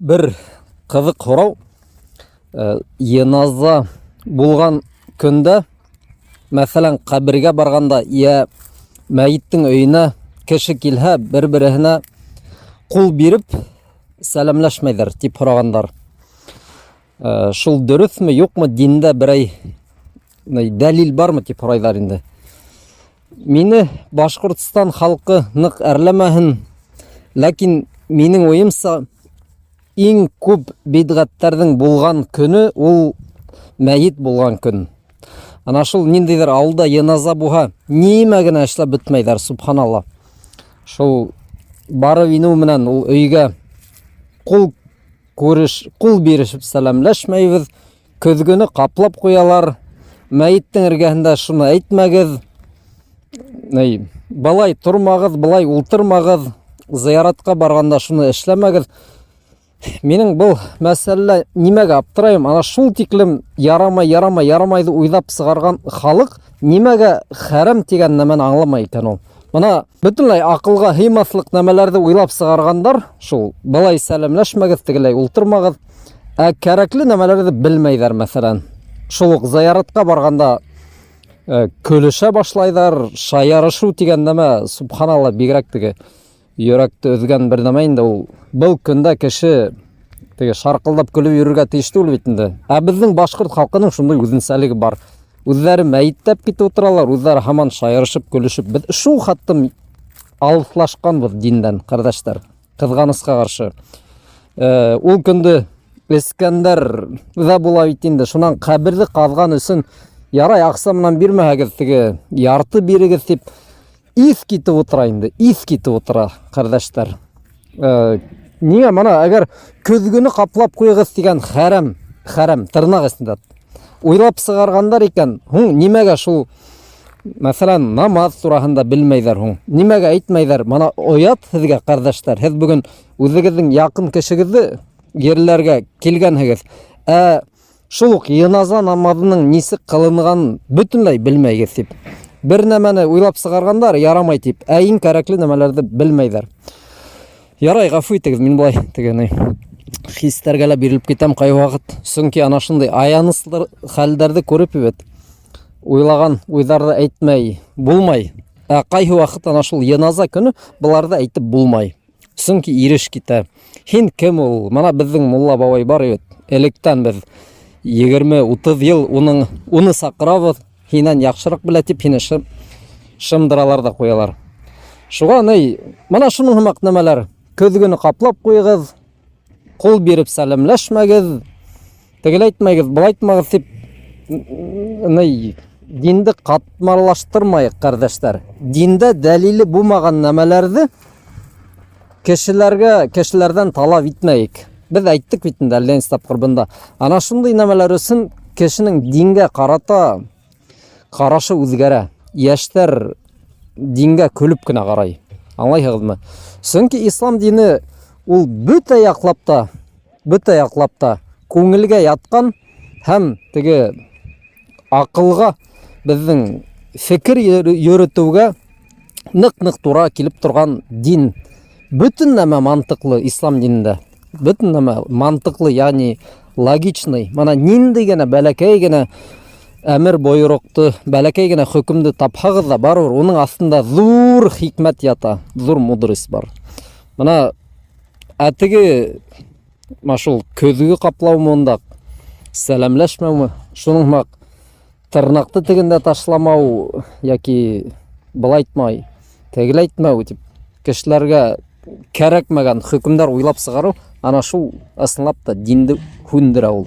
Bir kızık horau яназа bulgan künde mesela kabirge barganda ya мәйиттің өйіне кіші келһә бір-біріне қул беріп сәлемләшмәйдер дип сұрағандар. Шул дөресме, юкмы, динде берәй дәлил бармы дип сұрайлар инде. Мине Башкортстан халкы нык әрләмәһен, ләкин минең уемса иң күп бидгатьләрнең булган көне ул мәйит булган көн. Ана шул ниндидер авылда яназа буһа, нимә генә эшләп бетмәйдер, субханалла. Шул барып инү менән ул өйгә кул бирешеп сәламләшмәйбез, көзгөне каплап куялар. Мәйиттең эргәһендә шуны әйтмәгез. Балай тормагыз, балай ултырмагыз, зияратка барганда шуны эшләмәгез. Менің бұл мәсәлә нимәгә аптырайым, ана шул тиклем ярамайды уйлап сыгарган халык нимәгә хәрәм дигән нәмәне аңламай икән ул. Мына бөтенләй акылга һыймаслык нәмәләрне уйлап сыгаргандар, шул балай сәламләшмәгез, тегеләй ултырмагыз, кәрәкле нәмәләрне белмәйдәр. Мәсәлән, шул ук зияратка барганда көлешә башлайдар, шаярышу дигән нәмә, субханалла, бигрәк теге йөрәкте өзгән бер нәмә инде ул. Бұл көндә кеше теге шаркылдап көлеп йөрергә тиешле ул бит инде. Безнең башкорт халкының шундый үзенчәлеге бар. Үзләре мәйиттәп китеп утыралар, үзләре һаман шаярышып, көлешеп. Без шул хаттым алыслашканбыз диндән, кардәшләр, кызганыска каршы. Ул көндә Искәндәр дә була бит инде. Шуннан каберне казган өчен ярай акча менән бирмәгез, теге ярты бирегез дип ис китеп утыра инде. Ис китеп утыра, кардәшләр. Нигә мана әгәр көзгөне каплап куйгыз дигән хәрәм, тырнак астында уйлап сыгаргандар икән, нимәгә шул, мәсәлән, намаз тураһында белмәйдәр, нимәгә әйтмәйдәр? Мана оят сезгә, кардәшләр, сез бүген үзегезнең якын кешегезне ерләргә килгәнһегез. Шул ук яназа намазының нисек кылынган бөтенләй белмәйгез дип. Бер нәмәне уйлап сыгаргандар, ярамай дип, иң кәрәкле нәмәләрне белмәйдәр. Ярай, гафу итегез, мин булай тегене хистәргә лә бирелеп китәм кай вакыт. Чөнки ана шундый аяныслы хәлләрне күреп бит, уйлаган уйларны әйтмәй булмай. Кайһы вакыт ана шул яназа көне буларда әйтеп булмай. Чөнки иреш китә. Һин кем ул? Мана безнең мулла бабай бар бит. Электән без 20-30 ел уны сакырабыз. Һиннән яхшырак белә дип һине шымдыралар да куялар. Шуга мана шуның һымак нәмәләр. Көзгөне каплап куйгыз, кул биреп сәламләшмәгез, тегеләй әйтмәгез, булай әйтмәгез дип динде катмарлаштырмайык, кардәшләр. Диндә дәлиле булмаган нәмәләрне кешеләрдән талап итмәйек. Без әйттек бит инде әллә инстап кырбында. Ана шундый нәмәләр өчен кешенең дингә карата карашы үзгәрә. Яшьләр дингә көлеп кенә карай. Аңлайһығыҙмы? Чөнки ислам дине ул бөтә яклапта күңелгә яткан һәм теге акылга, безнең фикер йөрөтүгә нык тура килеп торган дин. Бөтен нәмә мантыклы ислам динендә. Бөтен нәмә мантыклы, ягъни логичный. Мана нинди генә бәләкәй генә әмер бойрыкты, бәләкәй генә хөкемде тапһагыз да барыр, уның астында зур хикмәт ята, зур мудрис бар. Мына әтеге машул көзгө каплау монда сәламләшмәүме, шуның мак тырнакты тегендә ташламау яки былай әйтмәй, тегеләй әйтмәү дип кешеләргә кәрәкмәгән хөкемнәр уйлап сыгару, ана шул ысынлап та динде хүндерә ул.